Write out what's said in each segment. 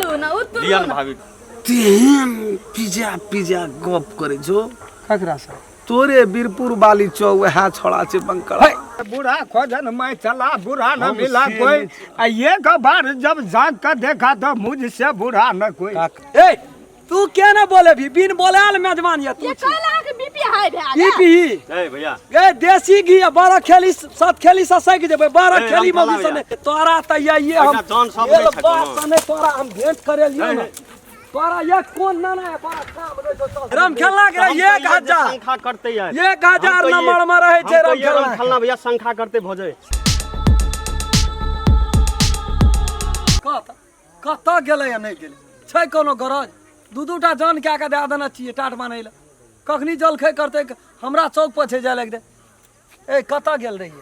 चालू ना उतरू लिया ना भाभी तेहन पिज्जा पिज्जा गप करे छो ककरा से तोरे बीरपुर वाली चौ वह छोड़ा छे बंकड़ा बूढ़ा खोजन मैं चला बूढ़ा न हम मिला से कोई नहीं- ये बार जब जाग कर देखा तो मुझसे बूढ़ा न कोई ए तू क्या ना बोले भी बिन बोले आल मेजबान या तू ये काला के बीपी हाई भे ई पी ए भैया ए देसी घी 12 खेली 7 खेली से सक देबे 12 ए, खेली हम में चला भी तोरा त ये हम अच्छा, जौन सब ये नहीं छको बात ना। सने तोरा हम भेंट करे लियो ना तोरा ये कौन ना है बड़ा काम रे जो राम खेलना के ये हजार संख्या करते यार ये हजार नंबर में रहे छे राम खेलना खेलना भैया संख्या करते भोजे कत गेले या नहीं गेले छै कोनो गरज दू-दूटा जान क्या के दे देना चाहिए टाट मानै ले कखनी जलखै करते हमरा चौक पर छै जाय लग दे ए कत गेल रहिए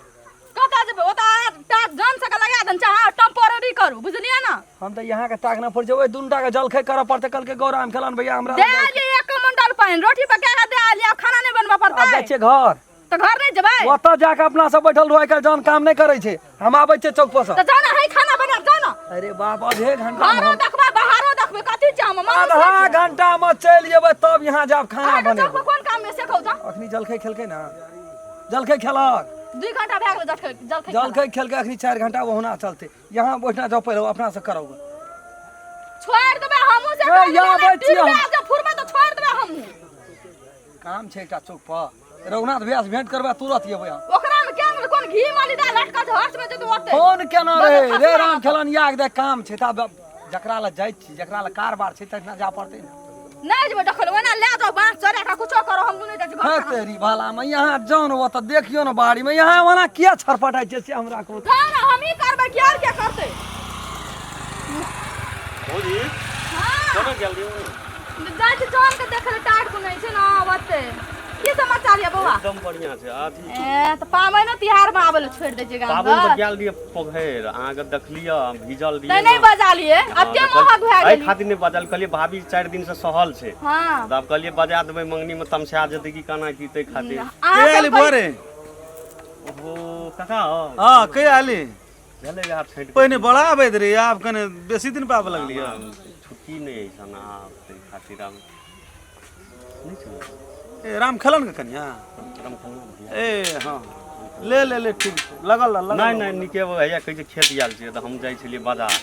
कता जब ओता टाट जान सक लगा दन चाह टेम्परेरी करू बुझलिए ना हम तो यहाँ के ताकना पड़ जावे दुनटा के जलखै करे पड़ते कल के गौराम खेलन भैया हमरा दे लिए एक मंडल पानी रोटी पका के दे लिया खाना नहीं बनवा पड़ता आ है जाय छै घर तो घर नहीं जबै ओतऽ जाके अपना सब बैठल रहो के जान काम नहीं करे छै हम आबै छै चौक पर से तो जाना है खाना बना जाना अरे बाप आधे घंटा में घरो देखबा बाहरो देखबे कथि जाम आधा घंटा में चल जेबै तब यहाँ जाब खाना बने देखबो कोन काम में से कहू जा अखनी जलखै खेलकै ना जलखै खेलक 2 घंटा भए गेल जलखै जलखै खेलकै अखनी 4 घंटा ओहुना चलते यहाँ बैठना जाओ पहिले अपना से करो छोड़ देबे हमहू से ए, या बच्ची हम- जब फुरबे तो छोड़ देबे हमहू काम छै एकटा चौक पर रघुनाथ भैया से भेंट करबा तुरंत येबै हम ओकरा में क्या कोन घी माली दा लटका छै हर्ष में जतो ओते फोन केना रे बस रे खसरा राम खेलन याग दे काम छै ता जकरा ला जाइ छी जकरा ला कारबार छै तकना जा पड़तै ना नहीं जब देखल ओना ले जाओ बांस चढ़ा के कुछो करो हम नहीं जाय है घर तेरी भाला में यहाँ जान वो तो देखियो ना बाड़ी में यहाँ वना किया छरपटाई छै से हमरा को खाना हम ही करबे कि और क्या करते भौजी हां चलो जल्दी जाय छी जान के देखले टाट को नहीं छै ना ओते की समाचार है बौआ एकदम बढ़िया छै आथी ए त पाबै न तिहार में आबे छोड़ दे छै गांव पाबन से गेल दिए पोखर अहाँ के देखलियो भिजल दिए तै नहीं बजा लिए अब के मोहक भए एहि गेली खातिर नहीं बजल कहलिए भाभी 4 दिन से सहल छै हां तब कहलिए बजा देबै मंगनी में तमसा जेतै की काना की तै खातिर के आली बोरे ओहो काका हां के आली भेले यार छट पहिने बड़ा आबैत रे आब कने बेसी दिन पाब लगलिए छुट्टी नहीं है सन आप तै खातिर हम नहीं छै ए राम खेलन के कन्या करम खाना भैया ए हां ले ठीक लगल नहीं नहीं निके भैया कहै छै खेत आयल छै त हम जाय छलिए बाजार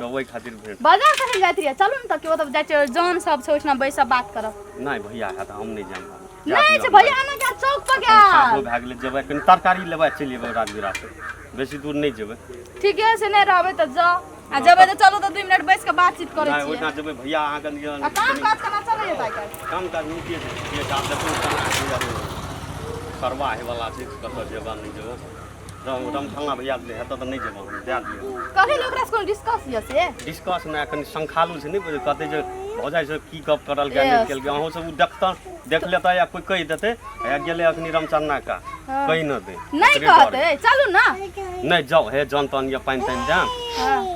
त ओइ खातिर भेट बाजार कहीं जाइत रहिए चलू न त के ओतब जाय छै जॉन सब छै ओइसना बैस बात करब नहीं भैया है त हम नहीं जाम नहीं छै भैया आना क्या चौक पर गया भए गेलै जेबै कनि तरकारी लेबै चलि जेबै राजगिरा से बेसी दूर नहीं जेबै ठीक है से नहीं रहबे त जाओ आ जबे त चलो त 2 मिनट बैस के बातचीत करे नहीं छी ओइना जेबै भैया अहाँ कनि आ काम काज केना चलै है ताई काम काज नीके छै ये काम देखू केना करवा है वाला छै कतऽ जेबा नहीं जेबै रम फलना भैया हेतऽ त नहीं जेबै हम दए दियौ कभी लोकरा से कोन डिस्कस ये से डिस्कस में कनि संखालू छै नहीं कहते जे हो जाइ छै की गप करल गेल नहीं केल अहूँ सब उ देखता देख लेता या कोई कहि देते या गेले अखनी रामचन्ना का कहि न दे नहीं कहते चलू ना नहीं जाओ हे जान तन या पानी तानी जान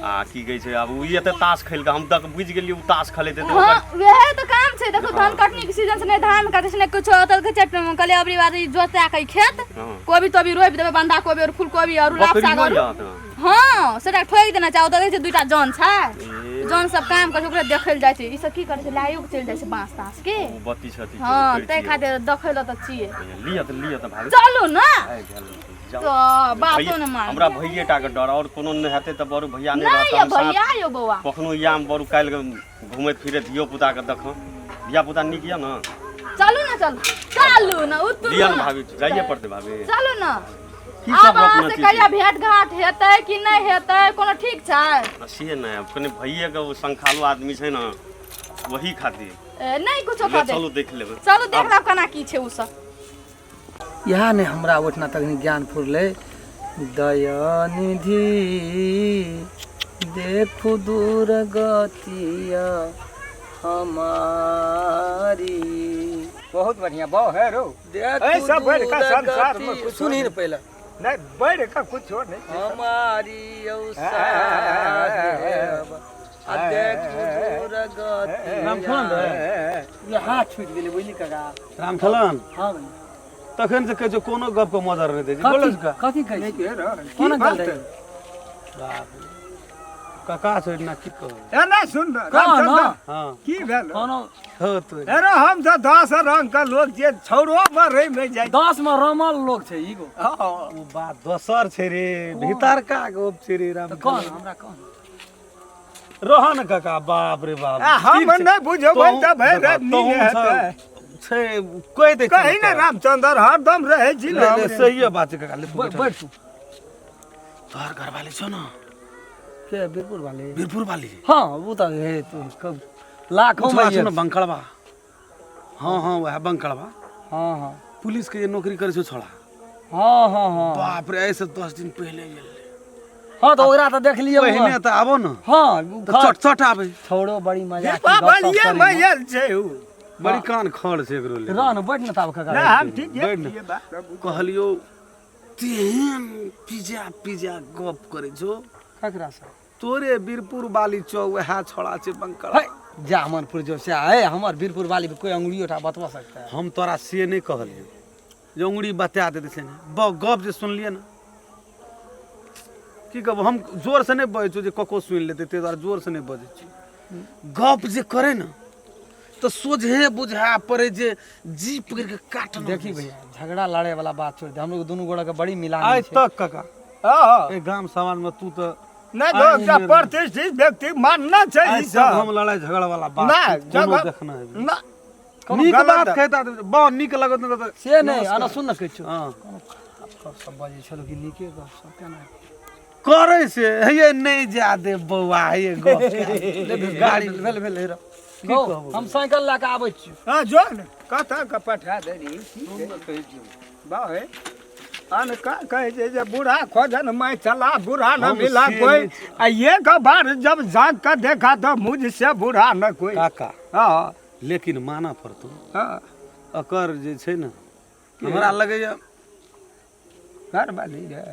आ की कहै छै अब उ ये त ताश खेल के हम तक बुझ गेलिए उ ताश खेलैते त हां वहे तो काम छै देखो धान कटनी के सीजन से नहीं धान काटे से नहीं कुछ होतल के चट में कले अबरी बारी जोता के खेत कोबी तोबी रोप देबे बंधा कोबी और फूलकोबी और लाप साग और हां सेटा ठोक देना चाहो त कहै छै दुइटा जॉन छै जॉन सब काम कर ओकरा देखल जाय छै ई सब की करे छै लाइयो के चल जाय छै बांस तास के बत्ती छती हां तै खातिर देखल त छिए लिया त भाग चलू ना जाओ तो बातो न मान हमरा भैये टा के डर और कोनो न हेते त बरू भैया नहीं नहीं रहता ये भैया यो बौआ कखनो याम बरू काल के घुमैत फिरैत धियो पुता के देखो धिया पुता नीक या न चलू ना उतरू लिया न भाभी जाइए पड़ते भाभी चलू ना की अब सब अहाँ अपना से चीज कहिया भेंट घाट हेतै कि नहीं हेतै कोनो ठीक छै से नहीं अब कने भैये के संखालू आदमी छै न वही खातिर नहीं कुछो कह दे चलू देख लेबै चलू देख लब केना की छै उ सब यहाँ ने हमरा ओठना तक ज्ञान फुरले दयानिधि देखो दूर गतिया हमारी बहुत बढ़िया बहु है रो ऐ सब बढ़ का संसार में कुछ सुनी न पहले नहीं बढ़ का कुछ हो नहीं हमारी राम खेलन रे हाथ छूट गेलै बुझली काका राम खेलन हां तखन से कहै छै कोनो गप के मदर नहीं दे छै बोलै का कथी कहै नहीं के रो कोना बात गल है? रे काका छै ना की कह एना सुन कह ना हां की भेल कोनो हो तो अरे हम तो 10 रंग का लोग जे छौरो मरे में जाय 10 में रमल लोग छै ईगो उ बात दोसर छै रे भीतर का गप छै रे राम कौन हमरा कौन रहन काका बाप रे बाप हम नहीं बुझबै त भाई रे नहीं है छै कोई दे कहीं ना रामचंद्र हरदम रहे जी ना सही बात छै काका ले बैठ तू तोहर घर वाले छौ ना के बीरपुर वाले बीरपुर वाली हां वो तो है तू कब लाखों में छौ ना बंकड़वा हां हां वह बंकड़वा हां हां पुलिस के नौकरी करे छौ छोड़ा हां हां हां बाप रे ऐसे 10 दिन पहले गेल हां तो ओकरा तो देख लियो पहले त आबो ना हां तो चट चट आबे छोड़ो बड़ी मजा की बाबलिए मैयल छै उ बड़ी कान खड़ छै एकरो ले रान बैठ न ताब काका ना हम ठीक बैठ है न। ये बात कहलियो तेहन पिज्जा पिज्जा गप करे छो ककरा से तोरे बीरपुर वाली चौ वह छोड़ा छै बंकड़ा है जामनपुर जो से है हमर बीरपुर वाली पे कोई अंगुली उठा बतवा सकता है हम तोरा से नहीं कहलियो जे उंगली बता देते से ना गप जे सुनलिए ना की कहब हम जोर से नहीं बजै छो जे कको सुन लेते ते द्वारा जोर से नहीं बजै छी गप जे करे ना तो सोझे बुझा पड़े जे जी पकड़ के काट देखी भैया झगड़ा लड़े वाला बात छोड़ दे हम लोग दोनों गोड़ा के बड़ी मिलान आज है तक काका हां ए गांव समाज में तू तो नहीं तो प्रतिष्ठित व्यक्ति मानना चाहिए आज सब हम लड़ाई झगड़ा वाला बात ना, कोनो जगह- देखना है ना नीक गलत बात है। कहता बहुत नीक लगत न त से नहीं आना सुन न कछु हां सब बाजे चलो कि नीके गप सब केना करे से हे नहीं जा दे बौआ हे गप गाड़ी भेल भेल हेरा गो हम साइकिल ला के आबै छी हां जो न कथा का पठा दे री बाहे अन का कहे जे बूढ़ा खोजन मैं चला बूढ़ा न हम मिला से कोई नहीं- आ ये का बार जब जाग कर देखा तो मुझसे बूढ़ा न कोई काका हां लेकिन माना पड़तो हां अकर जे छै न हमरा लगे या घर वाली है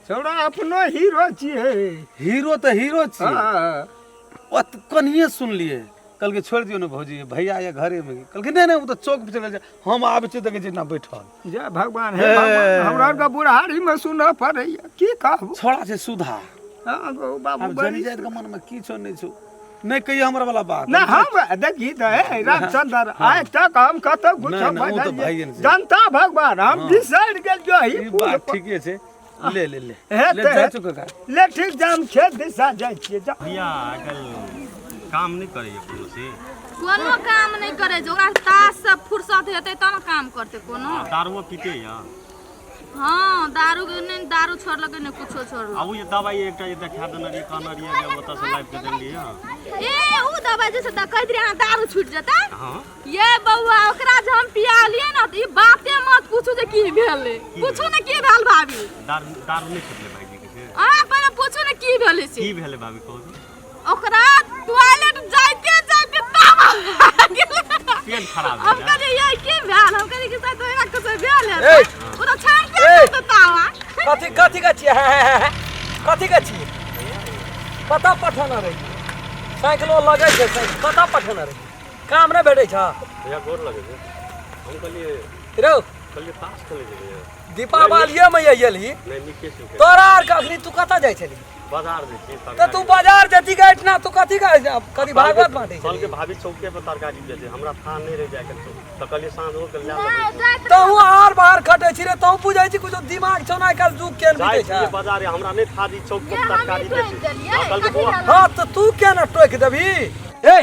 छोड़ा अपनो हीरो छिए हीरो तो हीरो छी हां ओत कनिए सुन लिए कल के छोड़ दियो न भौजी भैया या घरे में कल के नहीं नहीं वो तो चौक पे चले जा हम आबे छी त जे ना बैठल जय भगवान हे भगवान हमरा का बुढ़ारी में सुना पड़ैया की कहबो छोड़ा छै सुधा हां गो बाबू अब बड़ी जनी जात के मन में की छो नहीं छो नहीं कहिए हमरा वाला बात ना हम देखी तो है रामचंद्र आज तक हम कतो कुछ नहीं, नहीं, वो तो भाइये ने से। जनता भगवान हम डिसाइड कर जो ई ही बात ठीके छै ले ले ले हे ले ते- जा चुका का ले ठीक जाम खेत दिशा जाय छिए जा भैया आजकल काम नहीं करे कोनो से कोनो काम नहीं करे जो ओकरा तास से फुर्सत हेतै तब न काम करते कोनो दारुओ पीते या हां दारू के नहीं दारू छोड़लकै नहीं कुछो छोड़ल अब ये दवाई एकटा ये देखा देना रे कहना रे जे ओता से लाइव के देलिए हां ए ऊ दवाई जैसे त कह दिया दारू छूट जता हां ये बउआ ओकरा जे हम पियालिए न त ई बाते मत पूछू जे की भेलै पूछू न की भेल भाभी दारू दारू नहीं छुटले भाई जी के आ पहले पूछू न की भेलै से की भेले भाभी कहू ओकरा टॉयलेट जाइते जाइते तावा पेट खराब हम है कहलिए ये की भेल हम कहलिए कि साथ तोरा कुछ भेल है ए! ओ तो छान के तावा कथी कथी का छिए कथी का छिए पता पठाना रे साइकिलो लगे छै पता पठाना रे काम नहीं भेटै छ भैया गोर लगे छै हम कहलिए रो कहलिए ताश खेले जेबे दीपावलिये में अयली नहीं निके से तोरा आर का अखनी तू कता जाय छली बाजार दे छी तो तू बाजार जती गए ना तू कथी का कथी भागवत बांटे कल के भाभी चौके पे तरकारी बेचे हमरा था नहीं रह जाए के तो कहलिए साँझ हो के ला तहु आर बाहर खटे छी रे तहु बुझै छी कुछ दिमाग छौ ना कल जुग केन जाए बीते छ बाजार हमरा नहीं था दी चौक पे ये हम तरकारी ही टोक बेचे देलिए कल के बुआ हां तो तू क्या ना टोक देबी ए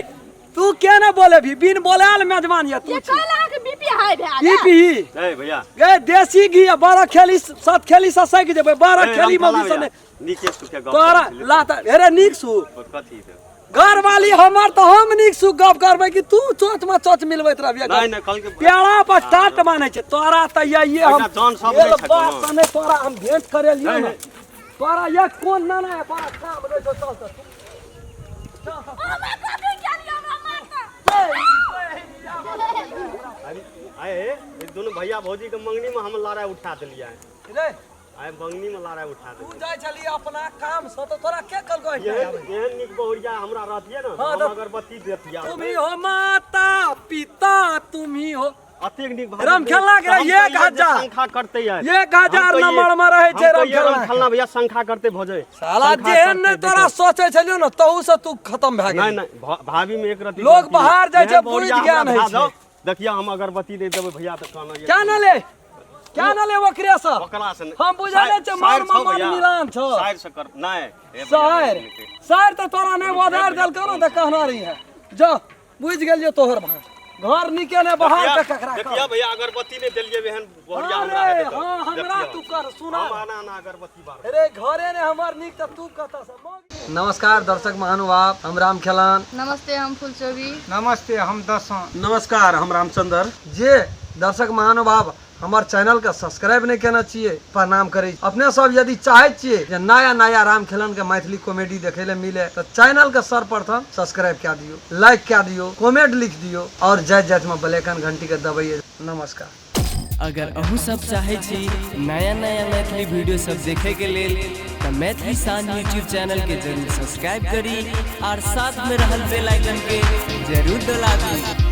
तू क्या ना बोले भी बिन बोलाल मेजबान या तू ये कहला के बीपी हाई भेल ई पी ए भैया ए देसी घी 12 खेली 7 खेली से सक जेबे 12 खेली में भी सने निके सुके गप तोरा लाता अरे निक सु कथी थे घर वाली हमर तो हम निक सु गप करबै कि तू चोच में चोच मिलबैत रहबिया नहीं नहीं कल के प्यारा पर स्टार्ट माने छै तोरा त ये हम एकटा जान सब ये नहीं छै बात कोनो। सने तोरा हम भेंट करे लियो नहीं, ना नहीं। तोरा ये कोन ना ना बड़ा काम रे जो चल चल हमरा कथि केलिए हमरा मारता अरे आए ये दोनों भैया भौजी के मंगनी में हम लड़ाई उठा दिलिए रे आए मंगनी में लड़ाई उठा तू दिलिए जाय छली अपना काम से तो तोरा के कल गई ये निक बहुरिया हमरा रहतिए ना हाँ, हम तो- अगरबत्ती देतिया तुम ही हो माता पिता तुम ही हो अतेक नीक राम खेलना के 1000 संख्या करते यार 1000 नंबर में रहे छै राम खेलना खेलना भैया संख्या करते भोजे साला जेहन ने तोरा सोचे छलियो न तहू से तू खत्म भए नहीं गेल नहीं भाभी में एक रति लोग बाहर जाय छै बुझ ज्ञान है छै देखिया हम अगरबत्ती दे देबै भैया त कहना क्या न ले क्या न ले ओकरे से ओकरा से हम बुझाले छै मार मन मिलान छ शायर से कर नहीं शायर त तोरा ने उधार देल करो त कहना रही है जा बुझ गेलियो तोहर भाई घर निके ने बाहर के ककरा देखिया भैया अगरबत्ती ने देलिए बहन बढ़िया हमरा अरे हां हमरा तू कर सुना आना ना अगरबत्ती बार अरे घरे ने हमर निक त तू कता से नमस्कार दर्शक महानुभाव हम राम खेलान नमस्ते हम फुलचोबी नमस्ते हम दसों नमस्कार हम रामचंद्र जे दर्शक महानुभाव हमार चैनल के सब्सक्राइब नहीं करना चाहिए प्रणाम करे अपने सब यदि चाहे छिए जे नया नया राम खेलन के मैथिली कॉमेडी देखे ले मिले तो चैनल के सर्वप्रथम सब्सक्राइब क्या दियो लाइक क्या दियो कमेंट लिख दियो और जय जय में ब्लैकन घंटी के दबाइए नमस्कार अगर अहू सब चाहे छी नया नया मैथिली वीडियो सब देखे के लेल तो मैथिली शान यूट्यूब चैनल के जरूर सब्सक्राइब करी और साथ में रहल बेल आइकन के जरूर दबाबी।